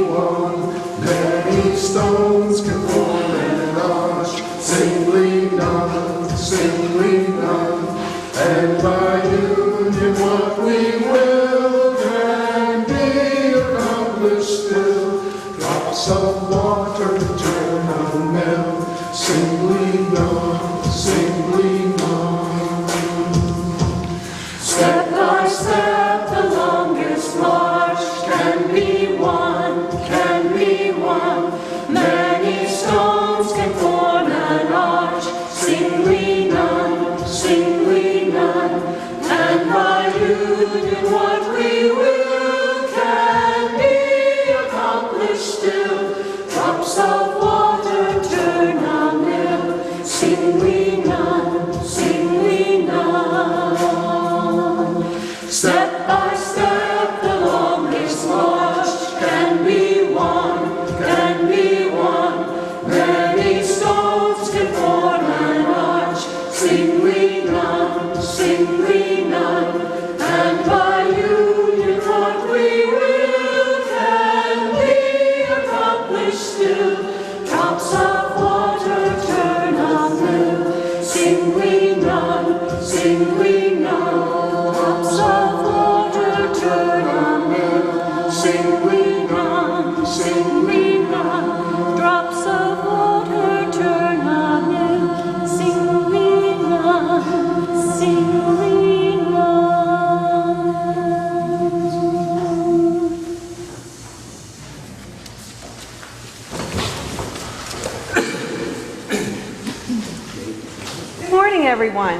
one. Many stones can form an arch, singly none, singly none. And by union what we will can be accomplished still. Drops of water turn on mill, singly none, singly none. Step by step the longest march can be won, can be won. Many stones can form an arch, singly none, singly none. And by union what we will can be accomplished still. Drops of water turn a mill, singly none, singly none. Step by step the longest march can be won, can be won. Many stones can form an arch, singly none, singly none. And by union what we will can be accomplished still. Drops of water turn a mill, singly none, singly none. Drops of water turn a mill, singly none, singly none. Drops of water turn a mill, singly none, singly none. Good morning, everyone.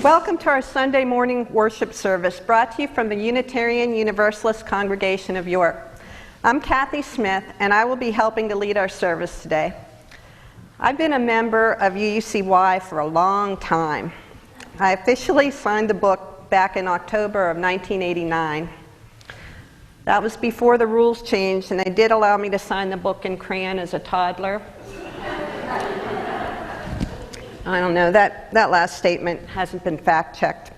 Welcome to our Sunday morning worship service brought to you from the Unitarian Universalist Congregation of York. I'm Kathy Smith, and I will be helping to lead our service today. I've been a member of UUCY for a long time. I officially signed the book back in October of 1989. That was before the rules changed, and they did allow me to sign the book in crayon as a toddler. I don't know, that last statement hasn't been fact-checked.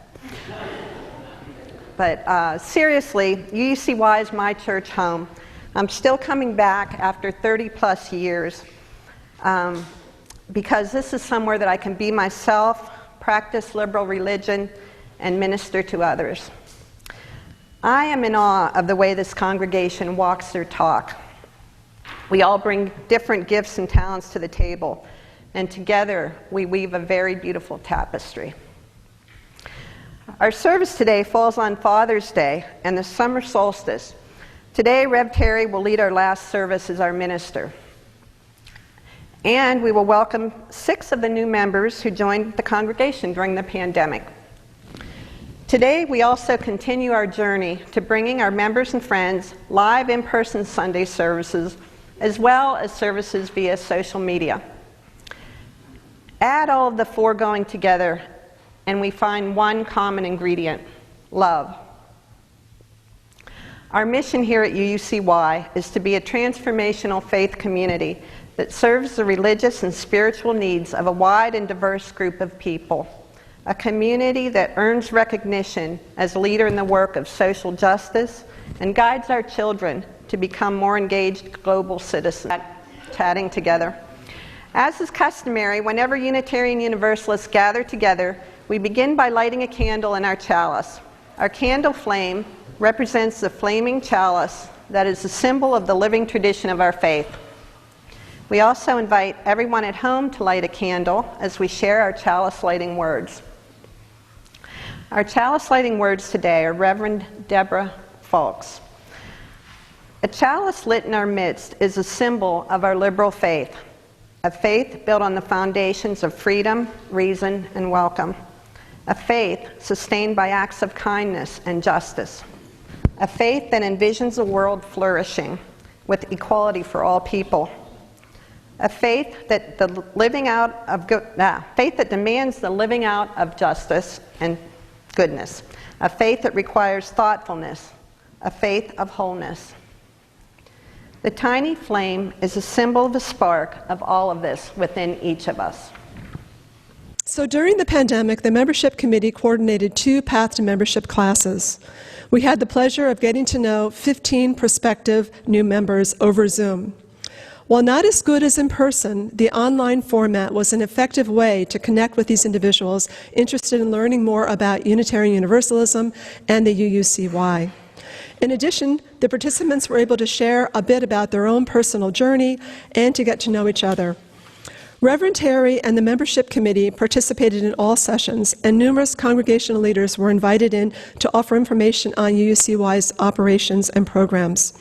But seriously, UUCY is my church home. I'm still coming back after 30-plus years because this is somewhere that I can be myself, practice liberal religion, and minister to others. I am in awe of the way this congregation walks their talk. We all bring different gifts and talents to the table, and together we weave a very beautiful tapestry. Our service today falls on Father's Day and the summer solstice. Today, Rev Terry will lead our last service as our minister. And we will welcome 6 of the new members who joined the congregation during the pandemic. Today, we also continue our journey to bringing our members and friends live in-person Sunday services, as well as services via social media. Add all of the foregoing together, and we find one common ingredient: love. Our mission here at UUCY is to be a transformational faith community that serves the religious and spiritual needs of a wide and diverse group of people. A community that earns recognition as a leader in the work of social justice and guides our children to become more engaged global citizens. Chatting together. As is customary, whenever Unitarian Universalists gather together, we begin by lighting a candle in our chalice. Our candle flame represents the flaming chalice that is the symbol of the living tradition of our faith. We also invite everyone at home to light a candle as we share our chalice lighting words. Our chalice lighting words today are Reverend Deborah Fulks. A chalice lit in our midst is a symbol of our liberal faith, a faith built on the foundations of freedom, reason, and welcome, a faith sustained by acts of kindness and justice, a faith that envisions a world flourishing with equality for all people, a faith that faith that demands the living out of justice and goodness, a faith that requires thoughtfulness, a faith of wholeness. The tiny flame is a symbol of the spark of all of this within each of us. So during the pandemic, the membership committee coordinated 2 Path to Membership classes. We had the pleasure of getting to know 15 prospective new members over Zoom. While not as good as in person, the online format was an effective way to connect with these individuals interested in learning more about Unitarian Universalism and the UUCY. In addition, the participants were able to share a bit about their own personal journey and to get to know each other. Reverend Terry and the membership committee participated in all sessions, and numerous congregational leaders were invited in to offer information on UUCY's operations and programs.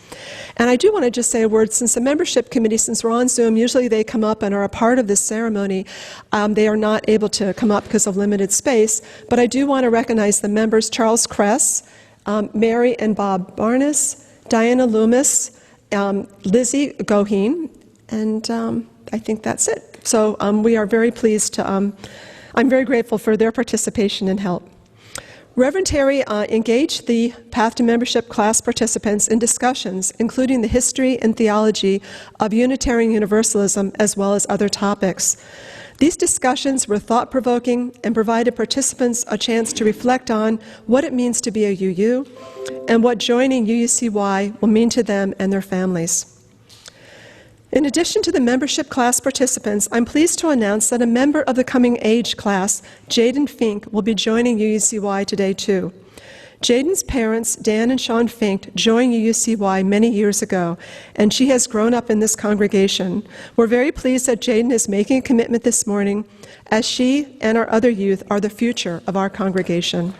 And I do want to just say a word, since the membership committee, since we're on Zoom, usually they come up and are a part of this ceremony. They are not able to come up because of limited space, but I do want to recognize the members, Charles Kress, Mary and Bob Barnes, Diana Loomis, Lizzie Goheen, and I think that's it. So we are very pleased to, I'm very grateful for their participation and help. Reverend Terry engaged the Path to Membership class participants in discussions, including the history and theology of Unitarian Universalism, as well as other topics. These discussions were thought-provoking and provided participants a chance to reflect on what it means to be a UU and what joining UUCY will mean to them and their families. In addition to the membership class participants, I'm pleased to announce that a member of the Coming Age class, Jaden Fink, will be joining UUCY today too. Jaden's parents, Dan and Sean Fink, joined UUCY many years ago, and she has grown up in this congregation. We're very pleased that Jaden is making a commitment this morning, as she and our other youth are the future of our congregation.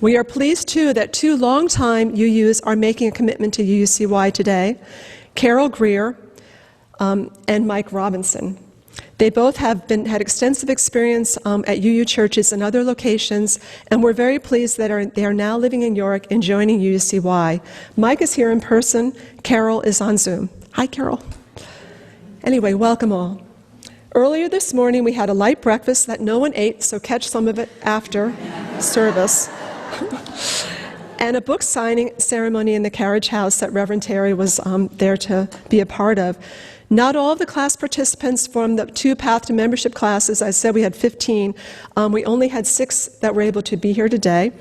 We are pleased too that two longtime UUs are making a commitment to UUCY today, Carol Greer and Mike Robinson. They both have had extensive experience at UU churches and other locations, and we're very pleased that they are now living in York and joining UUCY. Mike is here in person. Carol is on Zoom. Hi, Carol. Anyway, welcome all. Earlier this morning, we had a light breakfast that no one ate, so catch some of it after service. And a book signing ceremony in the carriage house that Reverend Terry was there to be a part of. Not all of the class participants from the two Path to Membership classes, I said we had 15, we only had 6 that were able to be here today.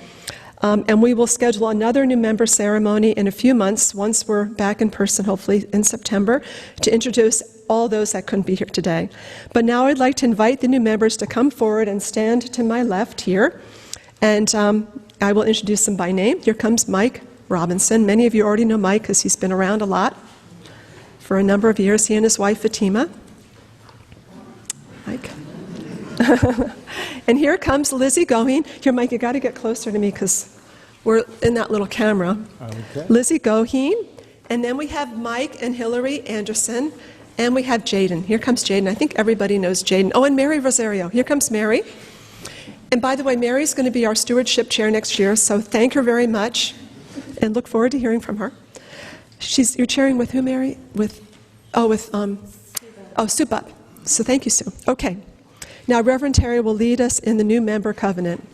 And we will schedule another new member ceremony in a few months, once we're back in person, hopefully in September, to introduce all those that couldn't be here today. But now I'd like to invite the new members to come forward and stand to my left here. And I will introduce them by name. Here comes Mike Robinson. Many of you already know Mike because he's been around a lot for a number of years. He and his wife Fatima. Mike. And here comes Lizzie Goheen. Here, Mike, you got to get closer to me because we're in that little camera. Okay. Lizzie Goheen. And then we have Mike and Hillary Anderson. And we have Jaden. Here comes Jaden. I think everybody knows Jaden. Oh, and Mary Rosario. Here comes Mary. And by the way, Mary's going to be our stewardship chair next year, so thank her very much and look forward to hearing from her. You're chairing with who, Mary? Supa. So thank you, Sue. Okay. Now, Reverend Terry will lead us in the new member covenant.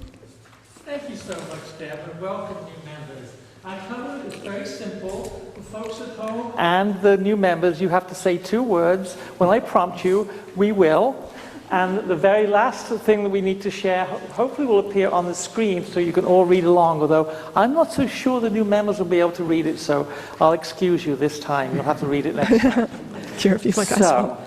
Thank you so much, Deb, and welcome, new members. Our covenant is very simple. For folks at home and the new members, you have to say 2 words. When I prompt you, we will. And the very last thing that we need to share hopefully will appear on the screen so you can all read along, although I'm not so sure the new members will be able to read it, so I'll excuse you this time. You'll have to read it next time. Sure, if you'd like. So,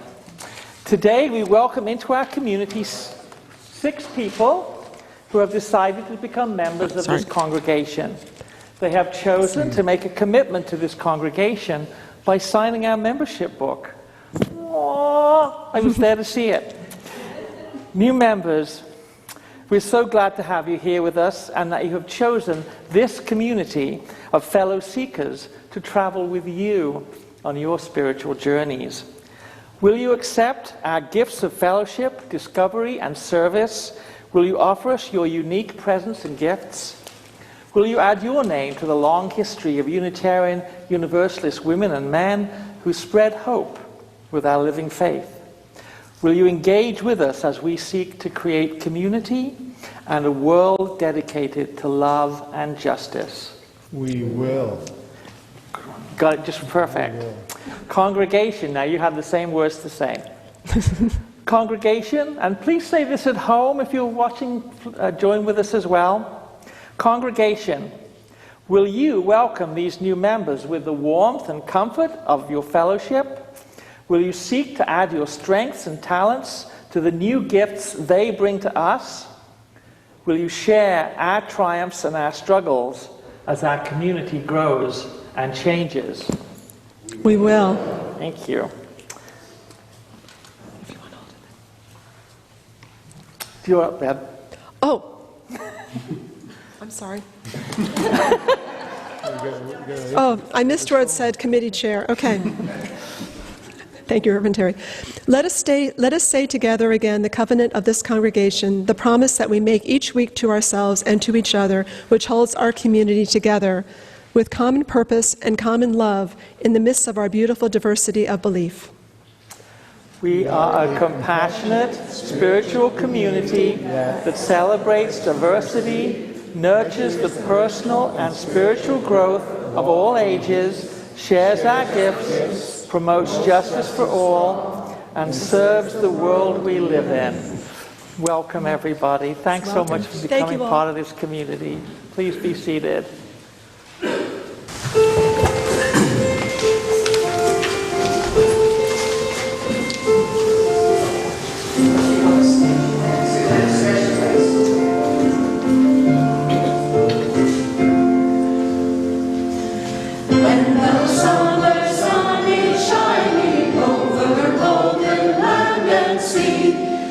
today we welcome into our community 6 people who have decided to become members of this congregation. They have chosen to make a commitment to this congregation by signing our membership book. Aww, I was there to see it. New members, we're so glad to have you here with us and that you have chosen this community of fellow seekers to travel with you on your spiritual journeys. Will you accept our gifts of fellowship, discovery, and service? Will you offer us your unique presence and gifts? Will you add your name to the long history of Unitarian Universalist women and men who spread hope with our living faith? Will you engage with us as we seek to create community and a world dedicated to love and justice? We will. Got it just perfect. Congregation, now you have the same words to say. Congregation, and please say this at home if you're watching, join with us as well. Congregation, Will you welcome these new members with the warmth and comfort of your fellowship? Will you seek to add your strengths and talents to the new gifts they bring to us? Will you share our triumphs and our struggles as our community grows and changes? We will. Thank you. You're up there. Oh. I'm sorry. Oh, I missed where it said committee chair. Okay. Thank you, Reverend Terry. Let us say together again the covenant of this congregation, the promise that we make each week to ourselves and to each other, which holds our community together with common purpose and common love in the midst of our beautiful diversity of belief. We are a compassionate, spiritual community that celebrates diversity, nurtures the personal and spiritual growth of all ages, shares our gifts, promotes justice for all, and serves the world we live in. Welcome, everybody. Thanks so much for becoming part of this community. Please be seated.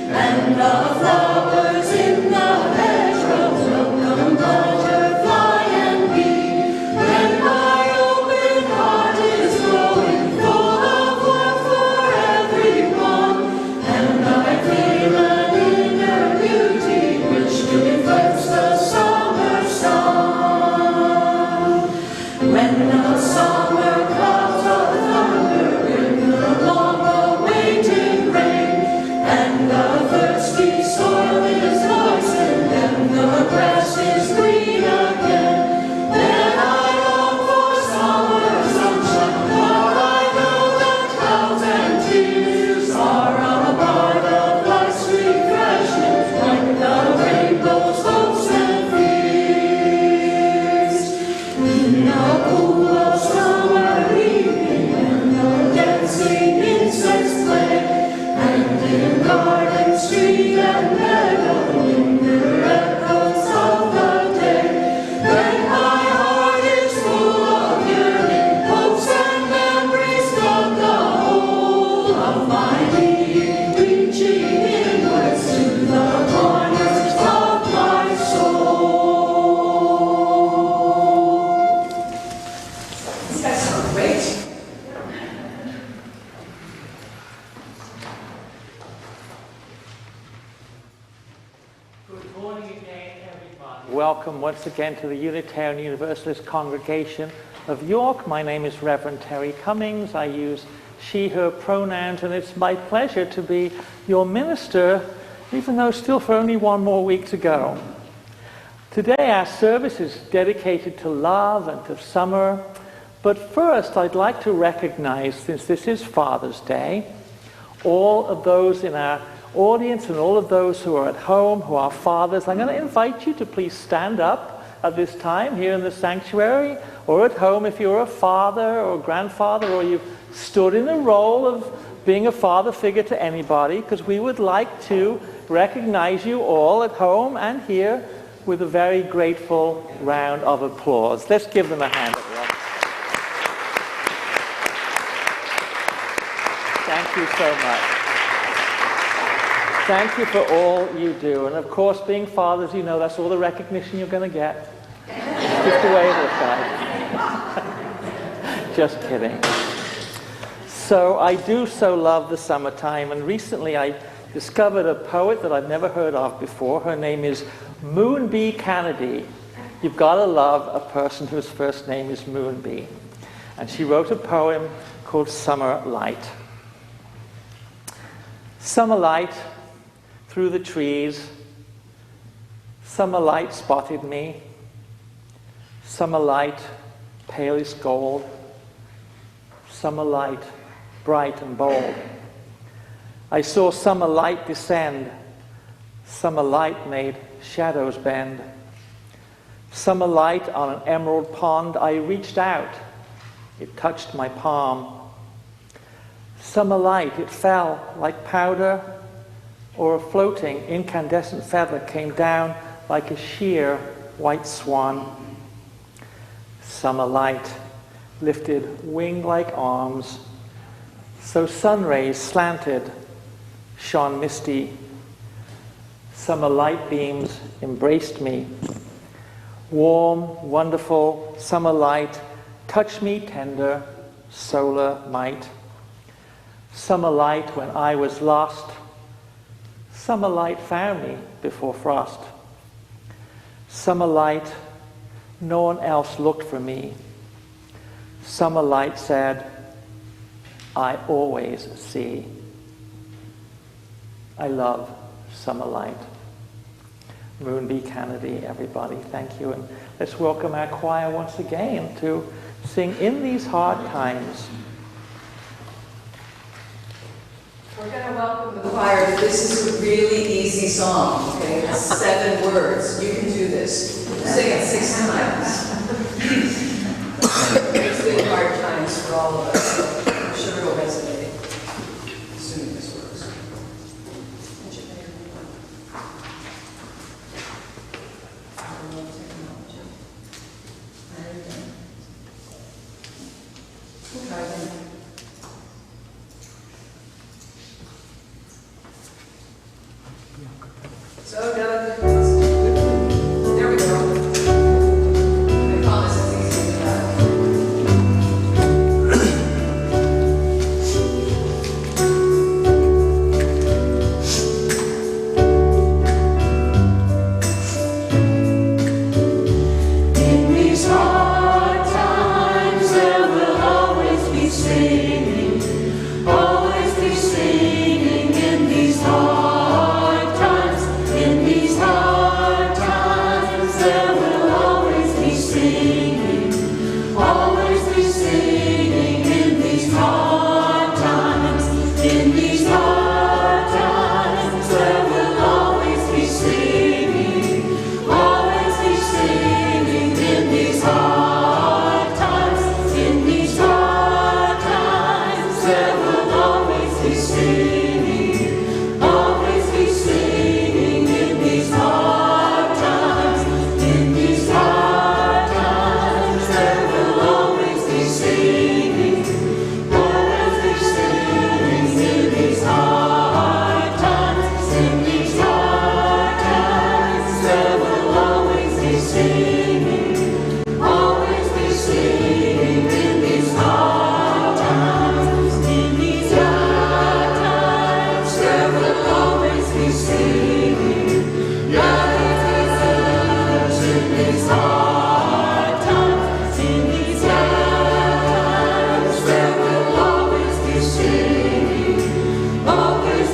And the flowers in the hedgerows welcome butterfly and bee. When my open heart is glowing, full of love for everyone, and I feel an inner beauty which reflects the summer sun. When the summer clouds of thunder bring the long-awaited rain, and the thirsty soil is moistened and the grass is green again, then I long for summer sunshine, for I know that clouds and tears are a part of life's refreshment, like the rainbow's hopes and fears. In the cool of summer evening, when the dancing insects play, and in garden, street, and meadow linger echoes of the day, then my heart is full of yearning hopes and memories of the whole of my being, reaching inwards to the corners of my soul. These guys sound great. Good morning again, everybody. Welcome once again to the Unitarian Universalist Congregation of York. My name is Reverend Terry Cummings. I use she, her pronouns, and it's my pleasure to be your minister, even though still for only one more week to go. Today our service is dedicated to love and to summer, but first I'd like to recognize, since this is Father's Day, all of those in our audience and all of those who are at home who are fathers. I'm going to invite you to please stand up at this time here in the sanctuary, or at home if you're a father or grandfather, or you've stood in the role of being a father figure to anybody, because we would like to recognize you all at home and here with a very grateful round of applause. Let's give them a hand, everyone. Thank you so much. Thank you for all you do. And of course, being fathers, you know that's all the recognition you're going to get. Just the way it is, guys. Just kidding. So I do so love the summertime, and recently I discovered a poet that I've never heard of before. Her name is Moonbee Kennedy. You've got to love a person whose first name is Moonbee. And she wrote a poem called Summer Light. Summer light through the trees, summer light spotted me, summer light palest gold, summer light bright and bold. I saw summer light descend, summer light made shadows bend. Summer light on an emerald pond, I reached out. It touched my palm. Summer light, it fell like powder, or a floating incandescent feather came down like a sheer white swan. Summer light lifted wing-like arms, so sun rays slanted, shone misty. Summer light beams embraced me. Warm, wonderful summer light, touch me tender, solar might. Summer light when I was lost. Summer light found me before frost. Summer light, no one else looked for me. Summer light said, I always see. I love summer light. Moon B. Kennedy, everybody, thank you. And let's welcome our choir once again to sing In These Hard Times. We're going to welcome the choir. This is a really easy song, okay? It's 7 words. You can do this. Sing it 6 times. It's been hard times for all of us, so I'm sure it'll resonate, assuming this works. So, Doug, there we go. I promise it's easy to that. In these hard times there will always be singing in these hard times. In these hard times there will always be singing in these hard times. In these hard times there will always be singing in these hard times. In these hard times there will always be singing in these hard times. In these hard times there will always be singing in these hard times. In these hard times there will always be singing in these hard times. In these hard times there will always be singing. Yes, in these hard times. In these hard times there will always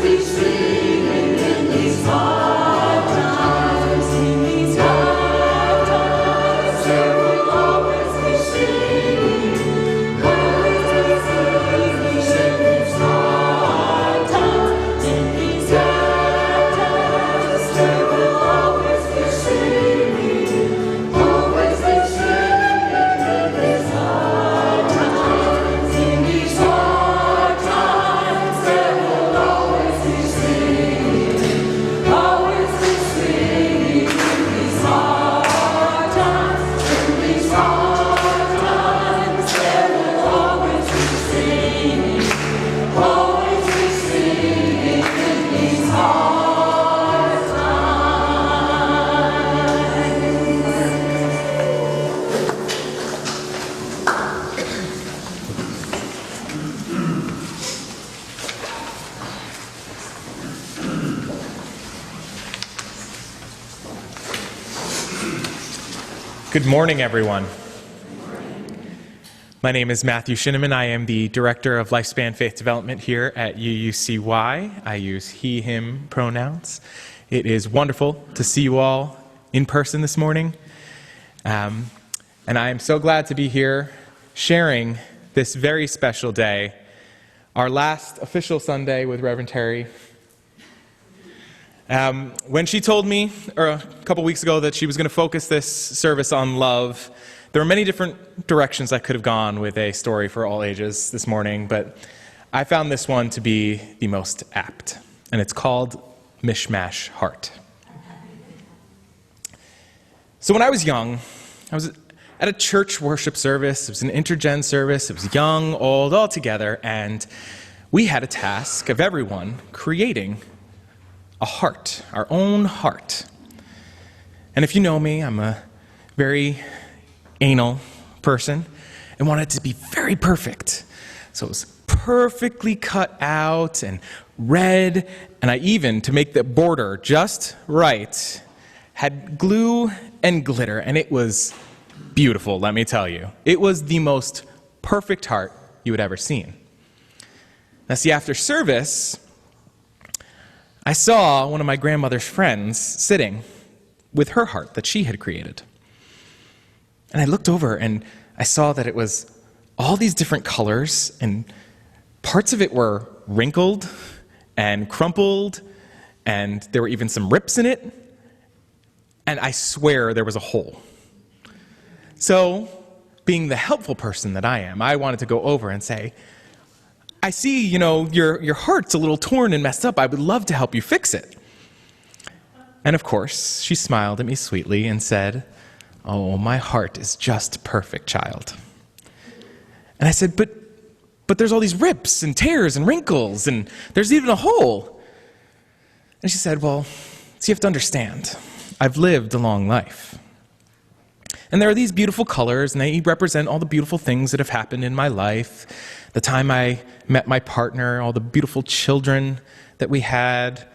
be singing in these hard times. In these hard times there will always be singing in these hard times. In these hard times there will always be singing in these hard times. In these hard times there will always be singing, always be singing in these hard times. In these hard times there will always be singing, always be singing in these hard times. Good morning, everyone. My name is Matthew Shinneman. I am the Director of Lifespan Faith Development here at UUCY. I use he, him pronouns. It is wonderful to see you all in person this morning. And I am so glad to be here sharing this very special day, our last official Sunday with Reverend Terry. When she told me a couple weeks ago that she was going to focus this service on love, there were many different directions I could have gone with a story for all ages this morning, but I found this one to be the most apt, and it's called Mishmash Heart. So when I was young, I was at a church worship service. It was an intergen service. It was young, old, all together, and we had a task of everyone creating a heart, our own heart. And if you know me, I'm a very anal person and wanted it to be very perfect. So it was perfectly cut out and red, and I even, to make the border just right, had glue and glitter, and it was beautiful, let me tell you. It was the most perfect heart you had ever seen. Now see, after service, I saw one of my grandmother's friends sitting with her heart that she had created. And I looked over and I saw that it was all these different colors, and parts of it were wrinkled and crumpled, and there were even some rips in it, and I swear there was a hole. So, being the helpful person that I am, I wanted to go over and say, I see, your heart's a little torn and messed up. I would love to help you fix it. And of course, she smiled at me sweetly and said, "Oh, my heart is just perfect, child." And I said, but there's all these rips and tears and wrinkles, and there's even a hole. And she said, "Well, so you have to understand, I've lived a long life. And there are these beautiful colors, and they represent all the beautiful things that have happened in my life. The time I met my partner, all the beautiful children that we had,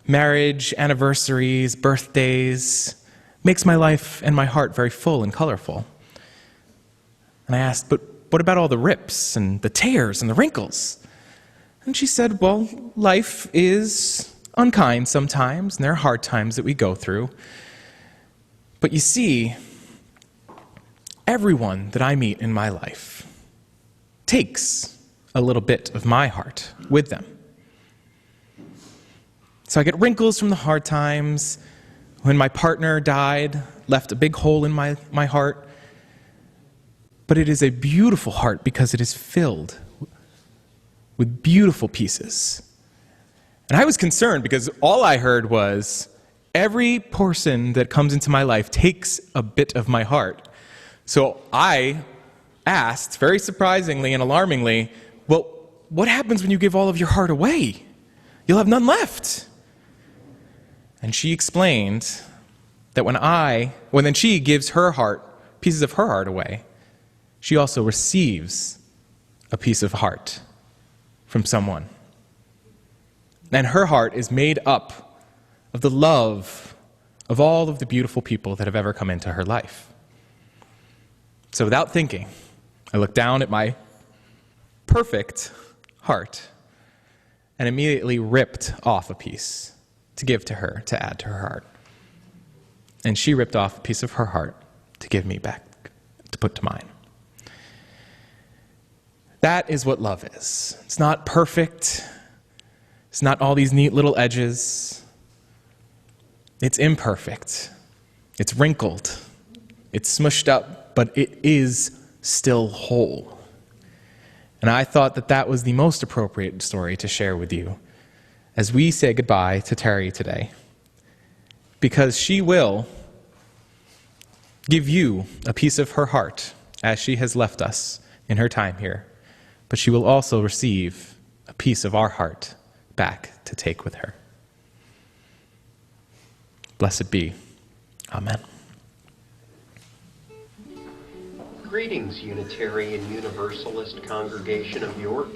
marriage, anniversaries, birthdays, makes my life and my heart very full and colorful." And I asked, "But what about all the rips and the tears and the wrinkles?" And she said, "Well, life is unkind sometimes, and there are hard times that we go through. But you see, everyone that I meet in my life takes a little bit of my heart with them. So I get wrinkles from the hard times. When my partner died, left a big hole in my heart. But it is a beautiful heart because it is filled with beautiful pieces." And I was concerned because all I heard was, every person that comes into my life takes a bit of my heart. So I asked, very surprisingly and alarmingly, "Well, what happens when you give all of your heart away? You'll have none left." And she explained that when then she gives her heart, pieces of her heart away, she also receives a piece of heart from someone. And her heart is made up of the love of all of the beautiful people that have ever come into her life. So without thinking, I looked down at my perfect heart and immediately ripped off a piece to give to her, to add to her heart. And she ripped off a piece of her heart to give me back, to put to mine. That is what love is. It's not perfect. It's not all these neat little edges. It's imperfect. It's wrinkled. It's smushed up, but it is still whole. And I thought that that was the most appropriate story to share with you as we say goodbye to Terry today, because she will give you a piece of her heart as she has left us in her time here, but she will also receive a piece of our heart back to take with her. Blessed be. Amen. Greetings, Unitarian Universalist Congregation of York.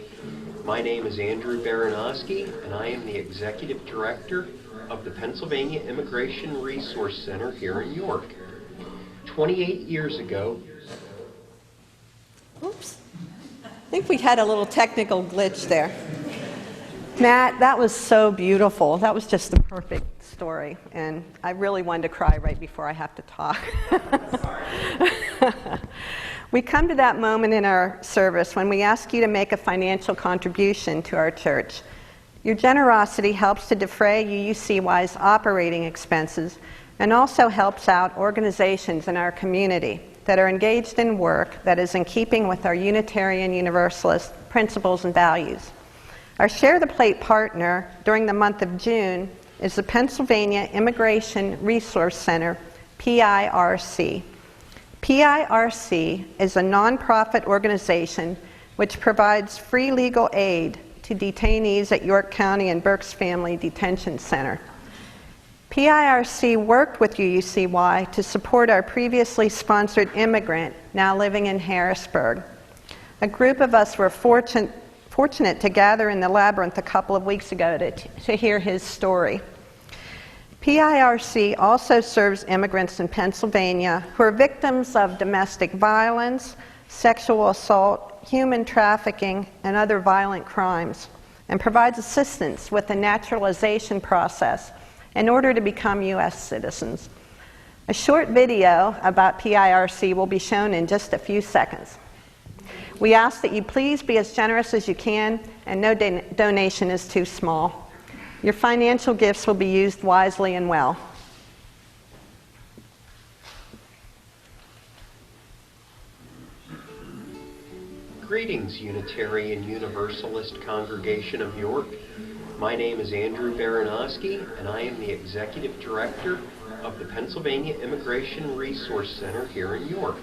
My name is Andrew Baranowski, and I am the Executive Director of the Pennsylvania Immigration Resource Center here in York. 28 years ago... Oops. I think we had a little technical glitch there. Matt, that was so beautiful. That was just the perfect story, and I really wanted to cry right before I have to talk. We come to that moment in our service when we ask you to make a financial contribution to our church. Your generosity helps to defray UUCY's operating expenses and also helps out organizations in our community that are engaged in work that is in keeping with our Unitarian Universalist principles and values. Our Share the Plate partner during the month of June is the Pennsylvania Immigration Resource Center, PIRC. PIRC is a nonprofit organization which provides free legal aid to detainees at York County and Berks Family Detention Center. PIRC worked with UUCY to support our previously sponsored immigrant now living in Harrisburg. A group of us were fortunate to gather in the Labyrinth a couple of weeks ago to hear his story. PIRC also serves immigrants in Pennsylvania who are victims of domestic violence, sexual assault, human trafficking, and other violent crimes, and provides assistance with the naturalization process in order to become U.S. citizens. A short video about PIRC will be shown in just a few seconds. We ask that you please be as generous as you can, and no donation is too small. Your financial gifts will be used wisely and well. Greetings, Unitarian Universalist Congregation of York. My name is Andrew Baranowski, and I am the Executive Director of the Pennsylvania Immigration Resource Center here in York.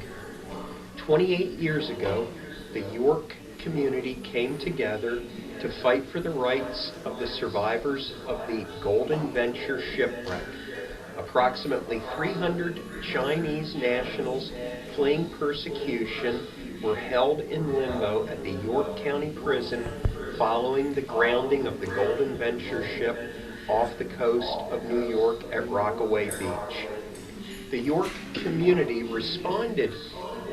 28 years ago, the York community came together to fight for the rights of the survivors of the Golden Venture shipwreck. Approximately 300 Chinese nationals fleeing persecution were held in limbo at the York County Prison following the grounding of the Golden Venture ship off the coast of New York at Rockaway Beach. The York community responded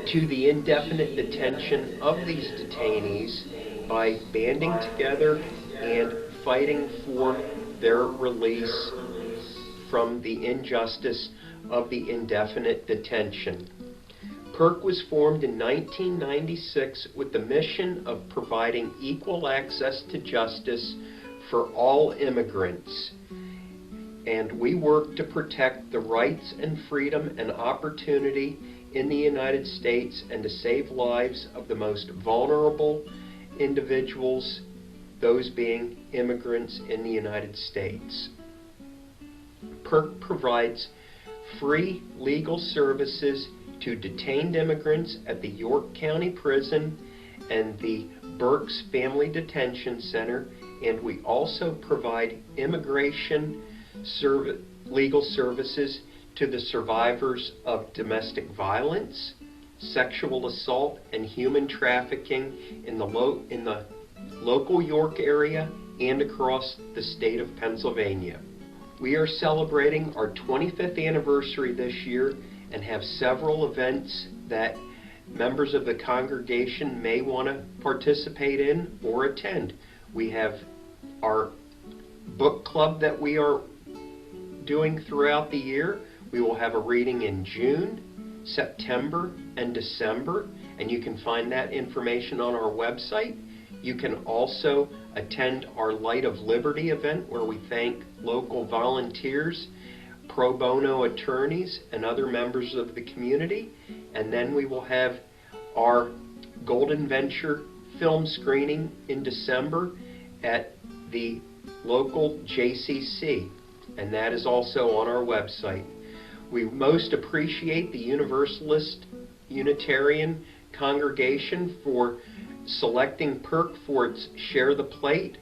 to the indefinite detention of these detainees by banding together and fighting for their release from the injustice of the indefinite detention. PIRC was formed in 1996 with the mission of providing equal access to justice for all immigrants. And we work to protect the rights and freedom and opportunity in the United States and to save lives of the most vulnerable individuals, those being immigrants in the United States. PIRC provides free legal services to detained immigrants at the York County Prison and the Berks Family Detention Center, and we also provide immigration legal services to the survivors of domestic violence, sexual assault, and human trafficking in the local York area and across the state of Pennsylvania. We are celebrating our 25th anniversary this year and have several events that members of the congregation may want to participate in or attend. We have our book club that we are doing throughout the year. We will have a reading in June, September, and December, and you can find that information on our website. You can also attend our Light of Liberty event where we thank local volunteers, pro bono attorneys, and other members of the community. And then we will have our Golden Venture film screening in December at the local JCC, and that is also on our website. We most appreciate the Universalist Unitarian congregation for selecting PIRC for its Share the Plate.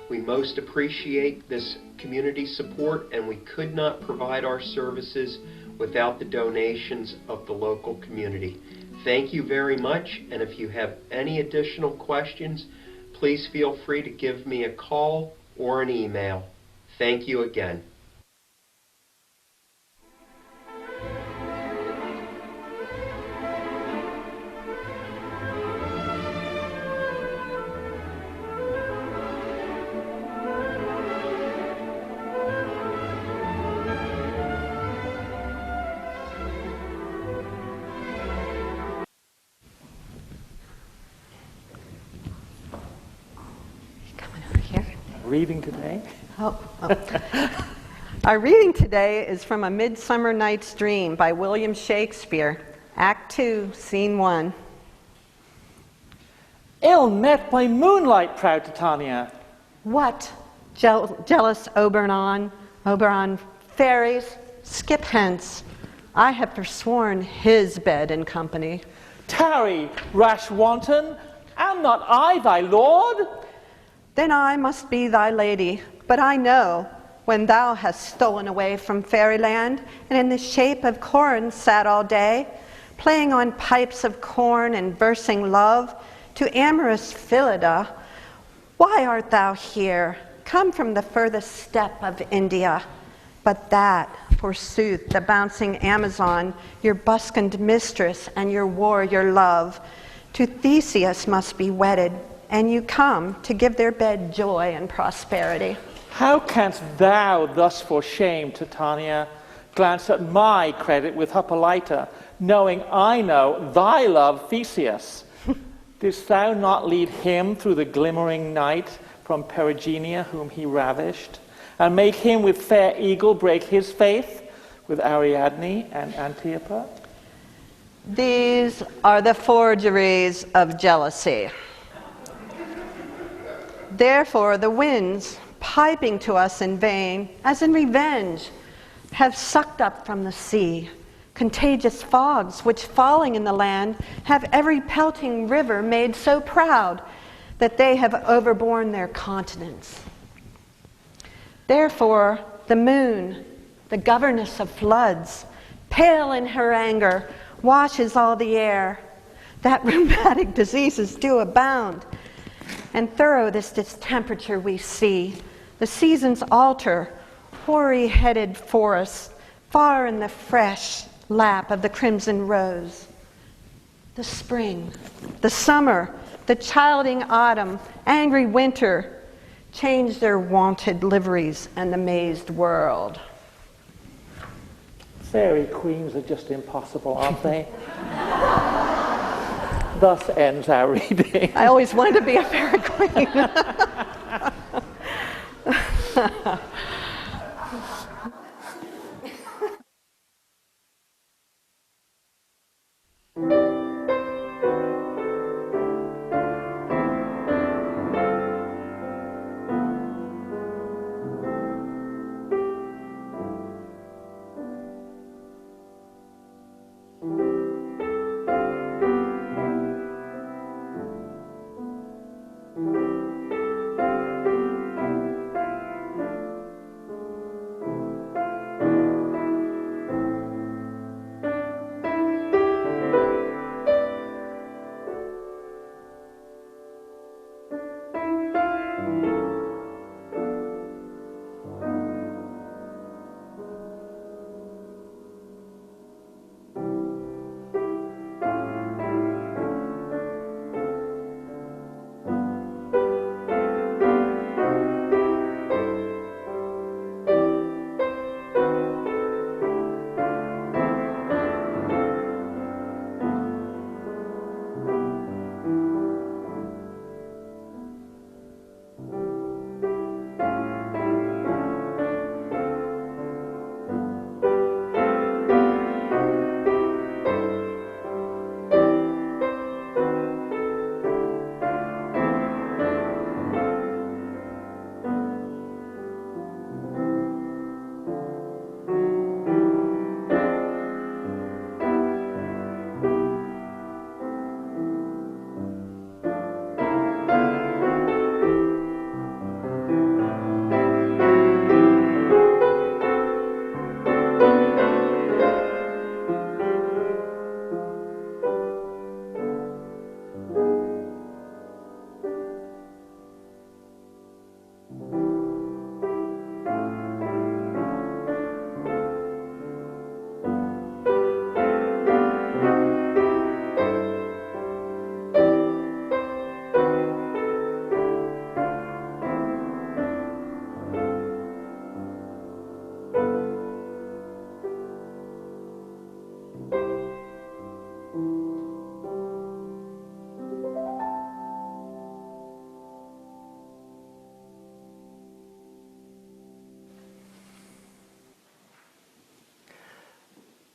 We most appreciate this community support, and we could not provide our services without the donations of the local community. Thank you very much, and if you have any additional questions, please feel free to give me a call or an email. Thank you again. reading today? Our reading today is from A Midsummer Night's Dream by William Shakespeare, Act 2, Scene 1. Ill met by moonlight, proud Titania. What, jealous Oberon, fairies, skip hence. I have forsworn his bed and company. Tarry, rash wanton, am not I thy lord? Then I must be thy lady, but I know, when thou hast stolen away from fairyland, and in the shape of corn sat all day, playing on pipes of corn and versing love to amorous Phillida, why art thou here, come from the furthest steppe of India? But that, forsooth, the bouncing Amazon, your buskined mistress and your warrior love, to Theseus must be wedded, and you come to give their bed joy and prosperity. How canst thou thus for shame, Titania, glance at my credit with Hippolyta, knowing I know thy love, Theseus? Didst thou not lead him through the glimmering night from Perigenia, whom he ravished, and make him with fair eagle break his faith with Ariadne and Antiope? These are the forgeries of jealousy. Therefore the winds, piping to us in vain, as in revenge, have sucked up from the sea contagious fogs, which falling in the land have every pelting river made so proud that they have overborne their continents. Therefore the moon, the governess of floods, pale in her anger, washes all the air, that rheumatic diseases do abound. And thorough this distemperature we see, the seasons alter, hoary-headed forests, far in the fresh lap of the crimson rose. The spring, the summer, the childing autumn, angry winter, change their wonted liveries and the mazed world. Fairy queens are just impossible, aren't they? Thus ends our reading. I always wanted to be a fairy queen.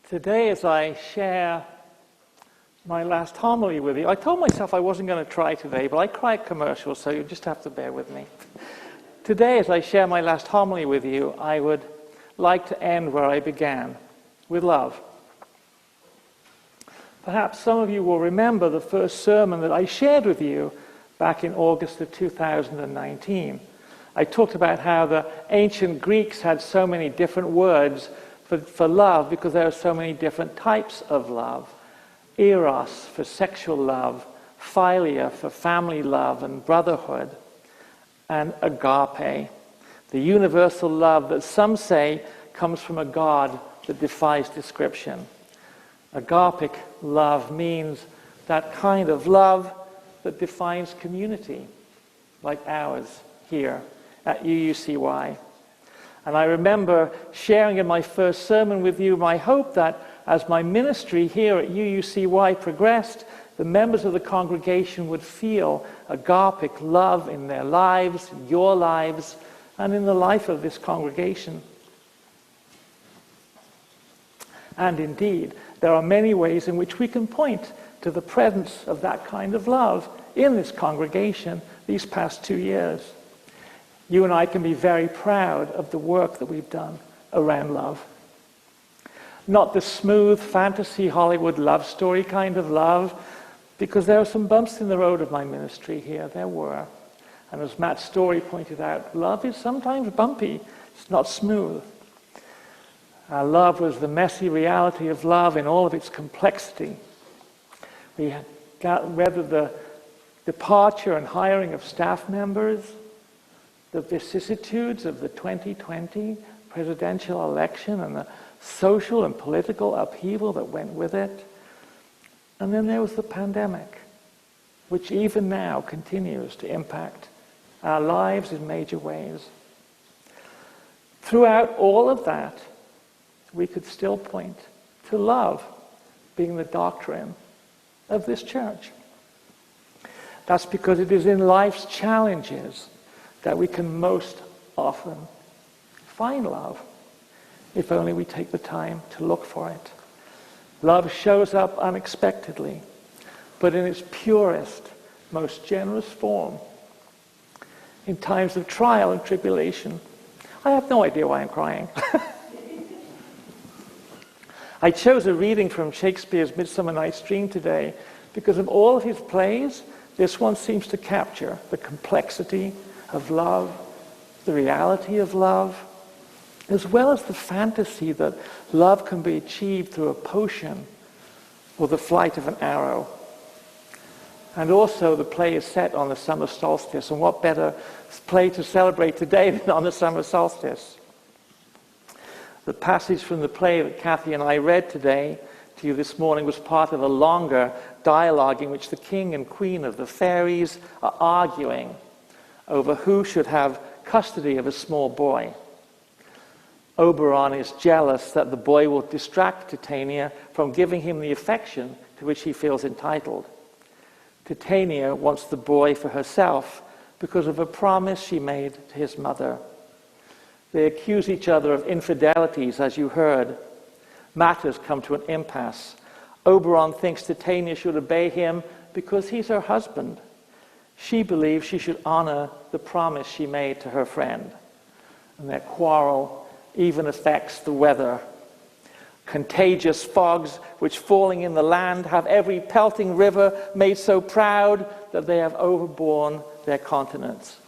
Today, as I share my last homily with you, I told myself I wasn't going to try today, but I cried commercials, so you just have to bear with me. Today, as I share my last homily with you, I would like to end where I began, with love. Perhaps some of you will remember the first sermon that I shared with you back in August of 2019. I talked about how the ancient Greeks had so many different words for love because there are so many different types of love. Eros for sexual love, philia for family love and brotherhood, and agape, the universal love that some say comes from a God that defies description. Agapic love means that kind of love that defines community, like ours here at UUCY. And I remember sharing in my first sermon with you my hope that as my ministry here at UUCY progressed, the members of the congregation would feel agapic love in their lives, your lives, and in the life of this congregation. And indeed, there are many ways in which we can point to the presence of that kind of love in this congregation these past 2 years. You and I can be very proud of the work that we've done around love. Not the smooth fantasy Hollywood love story kind of love, because there are some bumps in the road of my ministry here. There were. And as Matt Story pointed out, love is sometimes bumpy. It's not smooth. Our love was the messy reality of love in all of its complexity. We weathered the departure and hiring of staff members, the vicissitudes of the 2020 presidential election and the social and political upheaval that went with it. And then there was the pandemic, which even now continues to impact our lives in major ways. Throughout all of that, we could still point to love being the doctrine of this church. That's because it is in life's challenges that we can most often find love, if only we take the time to look for it. Love shows up unexpectedly, but in its purest, most generous form. In times of trial and tribulation. I have no idea why I'm crying. I chose a reading from Shakespeare's Midsummer Night's Dream today because of all of his plays, this one seems to capture the complexity of love, the reality of love, as well as the fantasy that love can be achieved through a potion or the flight of an arrow. And also the play is set on the summer solstice, and what better play to celebrate today than on the summer solstice? The passage from the play that Kathy and I read today to you this morning was part of a longer dialogue in which the king and queen of the fairies are arguing over who should have custody of a small boy. Oberon is jealous that the boy will distract Titania from giving him the affection to which he feels entitled. Titania wants the boy for herself because of a promise she made to his mother. They accuse each other of infidelities, as you heard. Matters come to an impasse. Oberon thinks Titania should obey him because he's her husband. She believes she should honor the promise she made to her friend. And their quarrel even affects the weather. Contagious fogs which falling in the land have every pelting river made so proud that they have overborne their continents.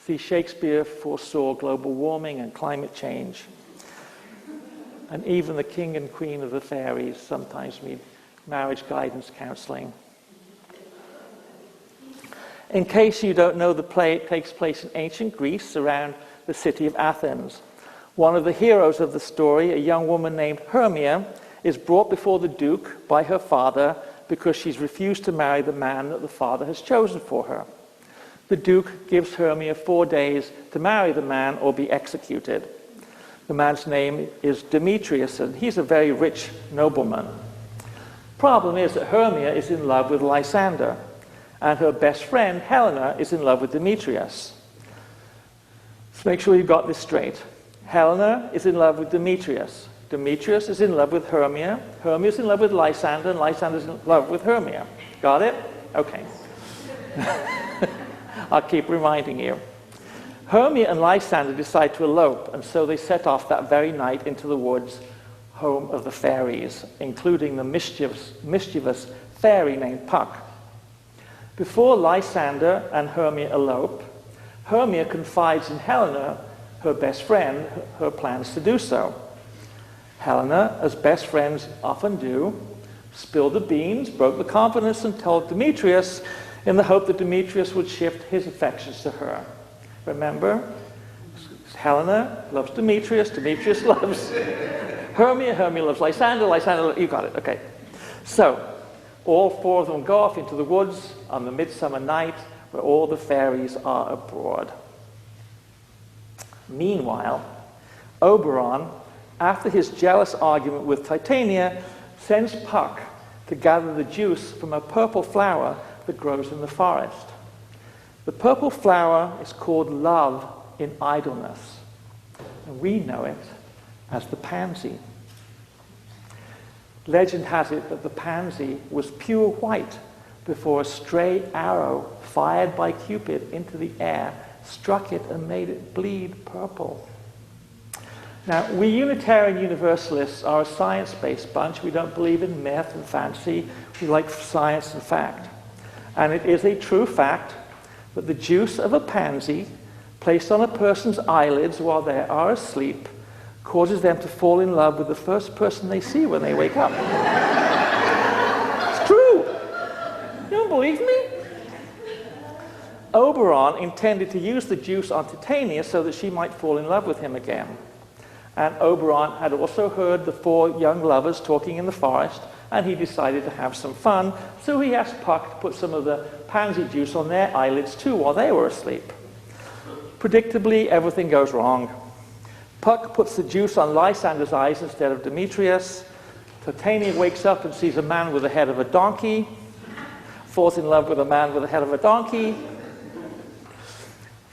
See, Shakespeare foresaw global warming and climate change. And even the king and queen of the fairies sometimes need marriage guidance counseling. In case you don't know the play, it takes place in ancient Greece around the city of Athens. One of the heroes of the story, a young woman named Hermia, is brought before the duke by her father because she's refused to marry the man that the father has chosen for her. The duke gives Hermia 4 days to marry the man or be executed. The man's name is Demetrius, and he's a very rich nobleman. Problem is that Hermia is in love with Lysander, and her best friend, Helena, is in love with Demetrius. So make sure you got this straight. Helena is in love with Demetrius. Demetrius is in love with Hermia. Hermia is in love with Lysander, and Lysander is in love with Hermia. Got it? Okay. I'll keep reminding you. Hermia and Lysander decide to elope, and so they set off that very night into the woods, home of the fairies, including the mischievous fairy named Puck. Before Lysander and Hermia elope, Hermia confides in Helena, her best friend, her plans to do so. Helena, as best friends often do, spilled the beans, broke the confidence, and told Demetrius in the hope that Demetrius would shift his affections to her. Remember, Helena loves Demetrius, Demetrius loves Hermia, Hermia loves Lysander, Lysander, you got it, okay. So, all four of them go off into the woods on the midsummer night where all the fairies are abroad. Meanwhile, Oberon, after his jealous argument with Titania, sends Puck to gather the juice from a purple flower that grows in the forest. The purple flower is called love in idleness, and we know it as the pansy. Legend has it that the pansy was pure white before a stray arrow fired by Cupid into the air struck it and made it bleed purple. Now, we Unitarian Universalists are a science-based bunch. We don't believe in myth and fantasy. We like science and fact. And it is a true fact that the juice of a pansy placed on a person's eyelids while they are asleep causes them to fall in love with the first person they see when they wake up. It's true. You don't believe me? Oberon intended to use the juice on Titania so that she might fall in love with him again. And Oberon had also heard the four young lovers talking in the forest, and he decided to have some fun, so he asked Puck to put some of the pansy juice on their eyelids too while they were asleep. Predictably, everything goes wrong. Puck puts the juice on Lysander's eyes instead of Demetrius. Titania wakes up and sees a man with the head of a donkey, falls in love with a man with the head of a donkey.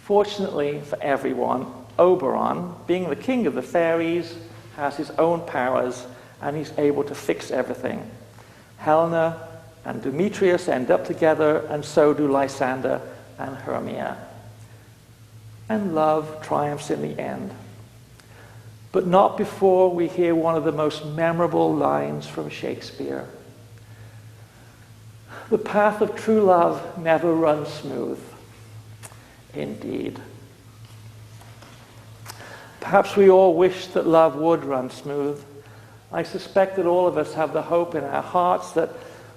Fortunately for everyone, Oberon, being the king of the fairies, has his own powers, and he's able to fix everything. Helena and Demetrius end up together, and so do Lysander and Hermia. And love triumphs in the end. But not before we hear one of the most memorable lines from Shakespeare. The path of true love never runs smooth. Indeed. Perhaps we all wish that love would run smooth. I suspect that all of us have the hope in our hearts that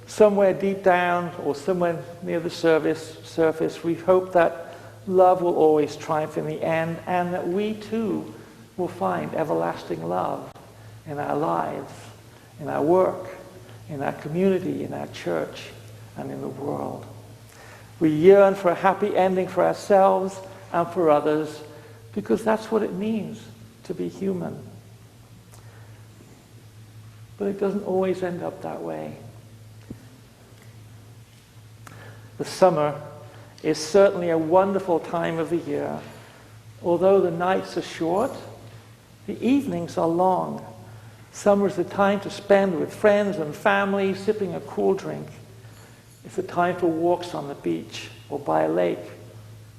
somewhere deep down or somewhere near the surface, we hope that love will always triumph in the end, and that we too will find everlasting love in our lives, in our work, in our community, in our church, and in the world. We yearn for a happy ending for ourselves and for others, because that's what it means to be human. But it doesn't always end up that way. The summer is certainly a wonderful time of the year. Although the nights are short, the evenings are long. Summer is the time to spend with friends and family, sipping a cool drink. It's a time for walks on the beach, or by a lake,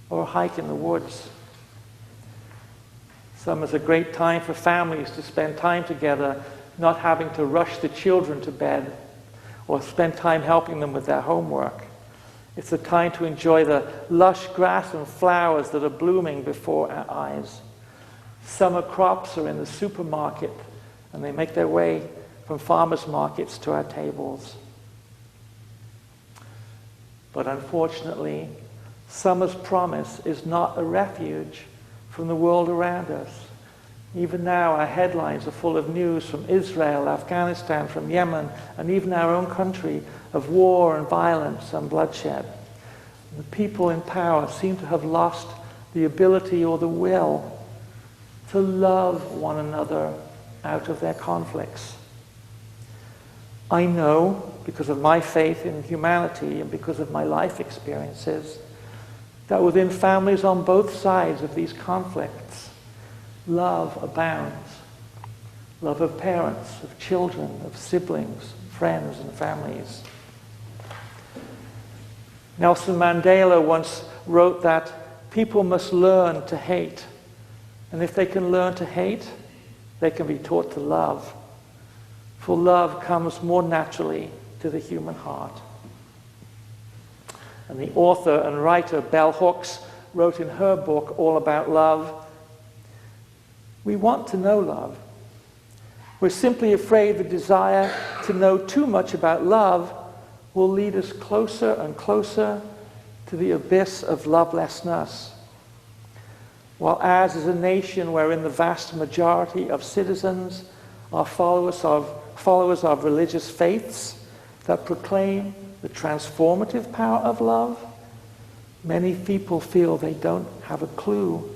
or a hike in the woods. Summer is a great time for families to spend time together, not having to rush the children to bed, or spend time helping them with their homework. It's a time to enjoy the lush grass and flowers that are blooming before our eyes. Summer crops are in the supermarket, and they make their way from farmers' markets to our tables. But unfortunately, summer's promise is not a refuge from the world around us. Even now, our headlines are full of news from Israel, Afghanistan, from Yemen, and even our own country of war and violence and bloodshed. And the people in power seem to have lost the ability or the will to love one another out of their conflicts. I know, because of my faith in humanity and because of my life experiences, that within families on both sides of these conflicts, love abounds. love of parents, of children, of siblings, friends, and families. Nelson Mandela once wrote that people must learn to hate. And if they can learn to hate, they can be taught to love. For love comes more naturally to the human heart. And the author and writer Bell Hooks wrote in her book all about love, we want to know love. We're simply afraid the desire to know too much about love will lead us closer and closer to the abyss of lovelessness. While as is a nation wherein the vast majority of citizens are followers of religious faiths that proclaim the transformative power of love, many people feel they don't have a clue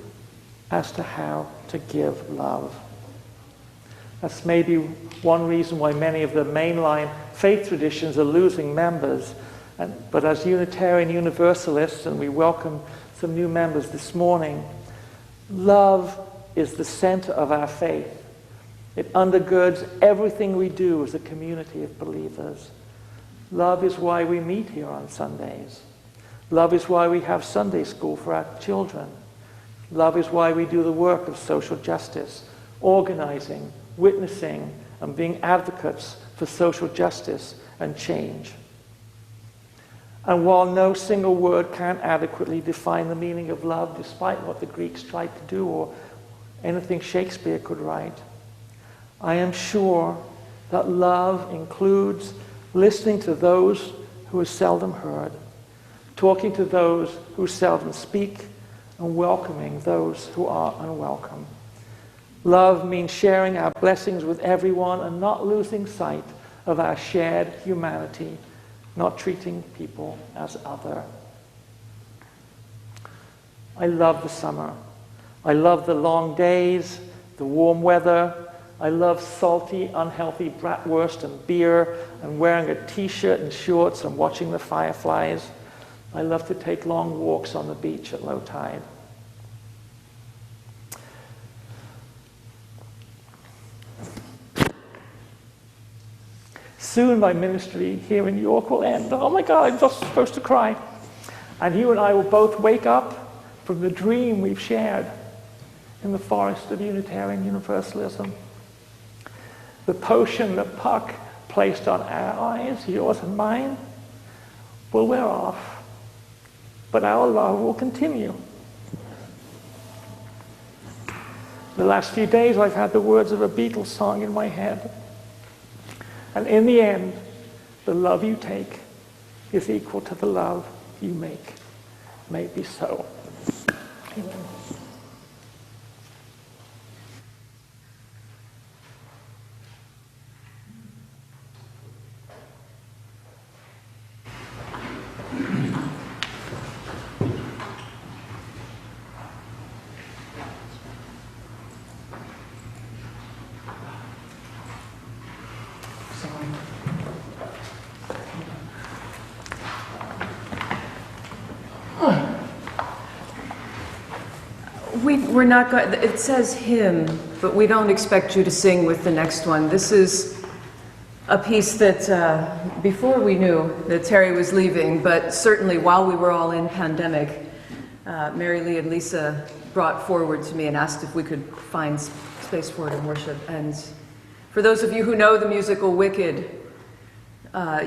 as to how to give love. That's maybe one reason why many of the mainline faith traditions are losing members. But as Unitarian Universalists, and we welcome some new members this morning, love is the center of our faith. It undergirds everything we do as a community of believers. Love is why we meet here on Sundays. Love is why we have Sunday school for our children. Love is why we do the work of social justice, organizing, witnessing, and being advocates for social justice and change. And while no single word can adequately define the meaning of love, despite what the Greeks tried to do or anything Shakespeare could write, I am sure that love includes listening to those who are seldom heard, talking to those who seldom speak, and welcoming those who are unwelcome. Love means sharing our blessings with everyone and not losing sight of our shared humanity, not treating people as other. I love the summer. I love the long days, the warm weather. I love salty, unhealthy bratwurst and beer and wearing a t-shirt and shorts and watching the fireflies. I love to take long walks on the beach at low tide. Soon my ministry here in York will end. Oh my God, I'm just supposed to cry. And you and I will both wake up from the dream we've shared in the forest of Unitarian Universalism. The potion that Puck placed on our eyes, yours and mine, will wear off, but our love will continue. The last few days I've had the words of a Beatles song in my head. And in the end, the love you take is equal to the love you make. May it be so. Amen. We're not going, it says hymn, but we don't expect you to sing with the next one. This is a piece that before we knew that Terry was leaving, but certainly while we were all in pandemic, Mary Lee and Lisa brought forward to me and asked if we could find space for it in worship. And for those of you who know the musical Wicked,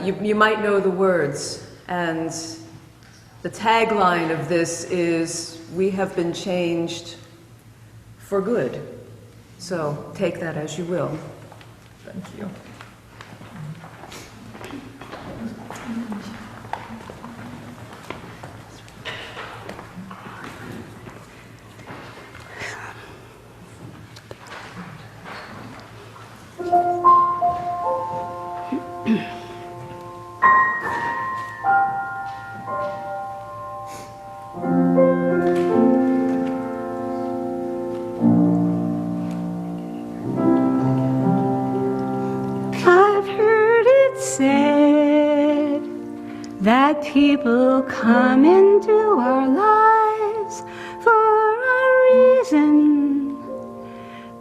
you might know the words. And the tagline of this is, "We have been changed for good." So take that as you will. Thank you. That people come into our lives for a reason,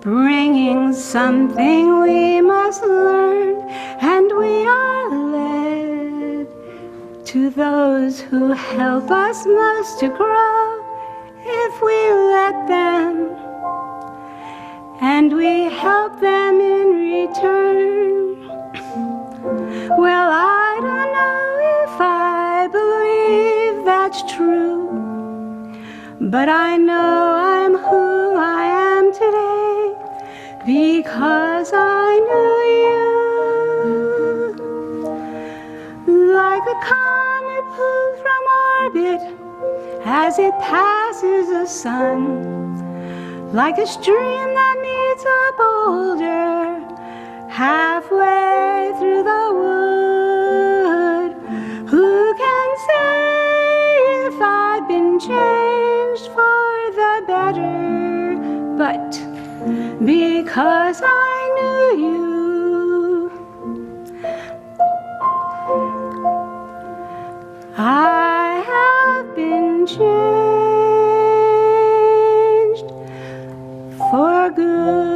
bringing something we must learn, and we are led to those who help us most to grow if we let them, and we help them in return. Well, I don't know if I believe that's true, but I know I'm who I am today because I knew you. Like a comet pulled from orbit as it passes the sun, like a stream that meets a boulder halfway through the wood. Who can say if I've been changed for the better? But because I knew you, I have been changed for good.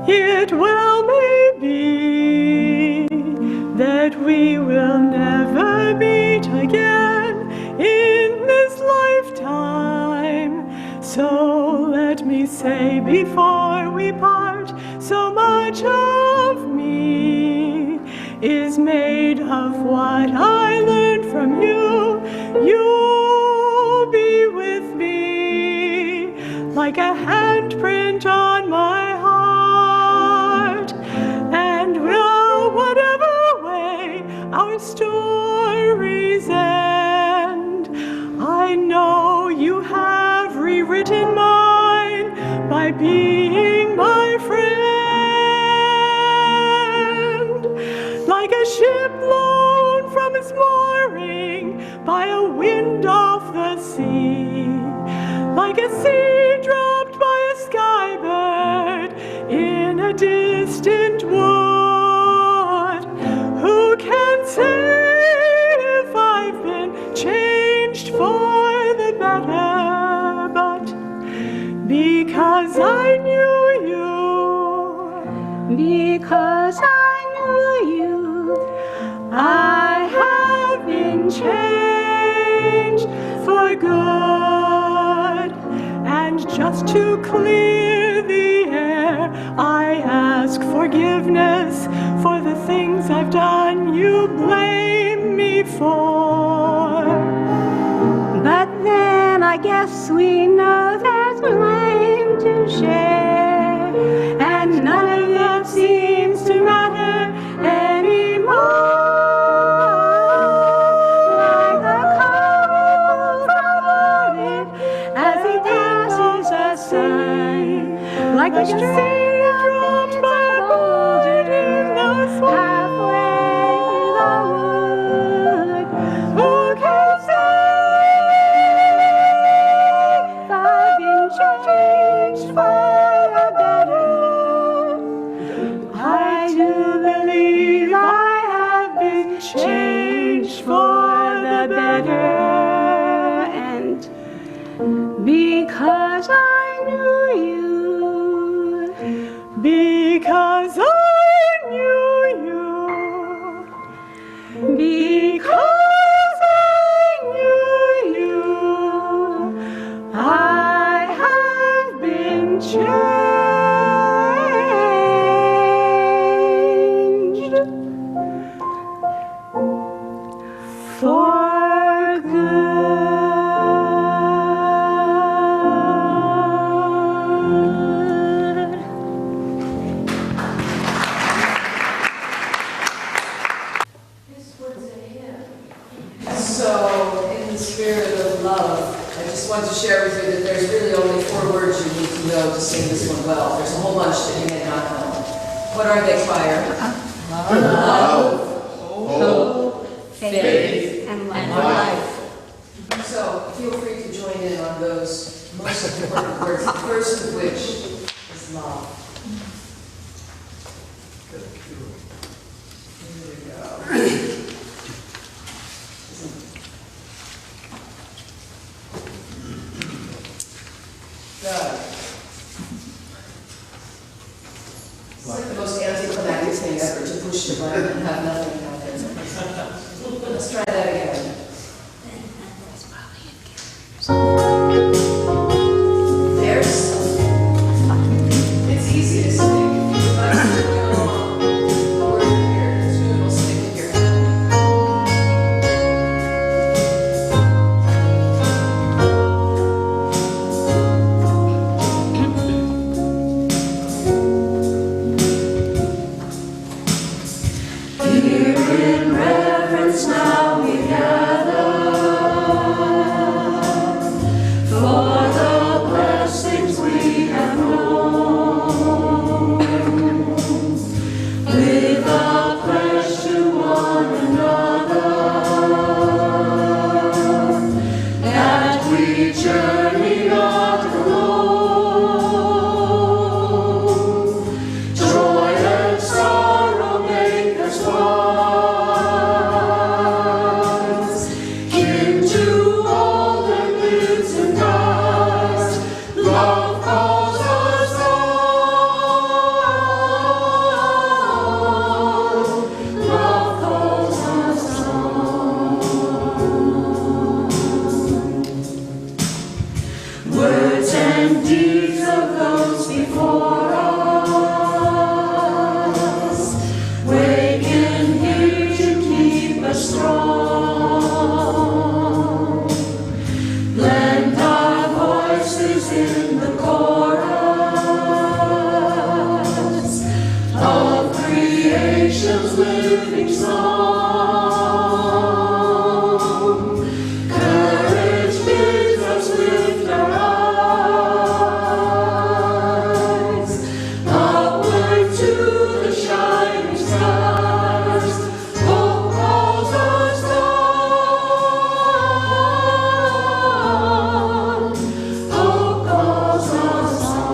It well may be that we will never meet again in this lifetime. So let me say before we part, so much of me is made of what I learned from you. You'll be with me like a handprint on my heart, and will whatever way our stories end, I know you have rewritten mine by being my friend. Like a ship blown from its mooring by a wind off the sea, like a seed dropped by a skybird in a distant wood. Who can say if I've been changed for the better? But because I knew you, because I knew you, I have been changed for good. And just to clear the air, I ask forgiveness for the things I've done you blame me for. But then I guess we know there's blame to share, and none of that seems to matter anymore. Like a comet from orbit as it passes the sun, like a stream dropped by a boulder in the halfway through the wood. Who can say if I've been changed for the better? I do believe I have been changed for the better, and because I knew you, because I knew you, because I knew you, I have been changed for good. So, in the spirit of love, I just want to share with you that there's really only 4 words you need to know to sing this one well. There's a whole bunch that you may not know. What are they, choir? Love, hope, faith, and life. So, feel free to join in on those most important words, the first of which is love. Here we go. have nothing happen. Let's try that again. There's, it's easy to stick. If I was going along, the word here, the tune will stick in your head. Here in reverence now we gather for the blessings we have known, with a pledge to one another that we journey not alone. Joy and sorrow make us one, kin to all that lives and dies. Love calls us on. Love calls us on. Words and deeds of those before us waken here to keep us strong. Blend our voices in the chorus of creation's living song. Courage bids us lift our eyes upward to the shining stars. Hope calls us on. Hope calls us on.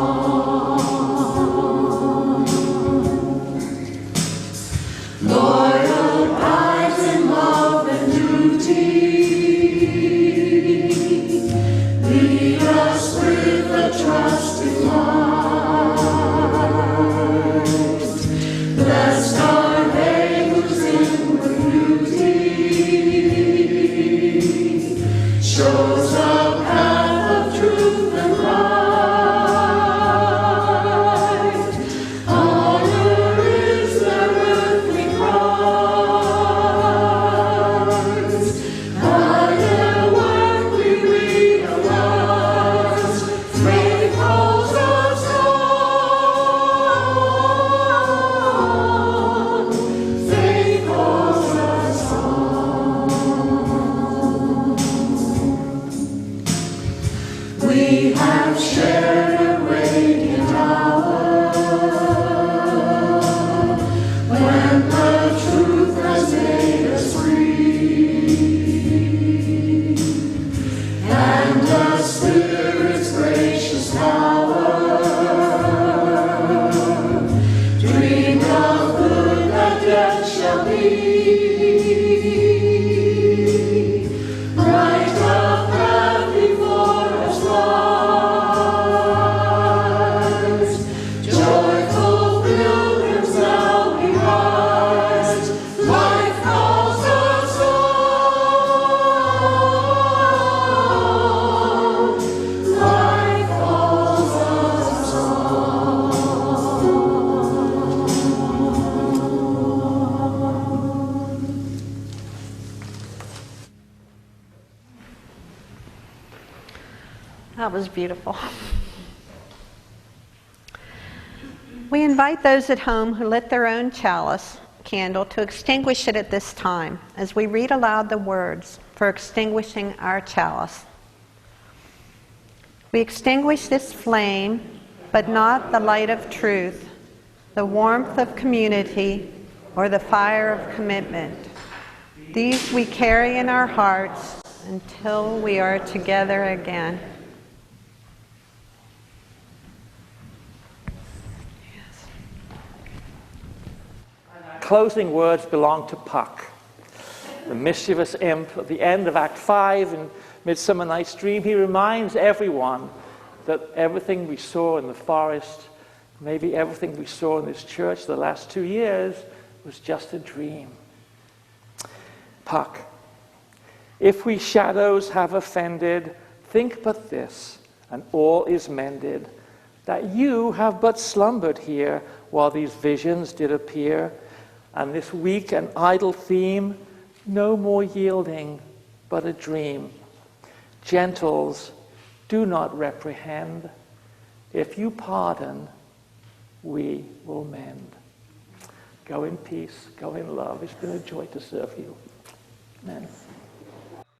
Loyal prides in love and duty, lead us with a trusting light. Blessed are they whose inward beauty shows a path of truth and light. Honor is their earthly prize. By their work we realize faith calls us on. Faith calls us on. We have shared a radiant hour when the truth has made us free, and the Spirit's gracious power dreamed of good that yet shall be. Bright the path before us lies. Joyful pilgrims now we rise. Life calls us on. Life calls us on. That was beautiful. We invite those at home who lit their own chalice candle to extinguish it at this time as we read aloud the words for extinguishing our chalice. We extinguish this flame, but not the light of truth, the warmth of community, or the fire of commitment. These we carry in our hearts until we are together again. Closing words belong to Puck, the mischievous imp at the end of Act 5 in Midsummer Night's Dream. He reminds everyone that everything we saw in the forest, maybe everything we saw in this church the last 2 years, was just a dream. Puck. If we shadows have offended, think but this, and all is mended, that you have but slumbered here while these visions did appear, and this weak and idle theme, no more yielding, but a dream. Gentles, do not reprehend. If you pardon, we will mend. Go in peace, go in love. It's been a joy to serve you. Amen.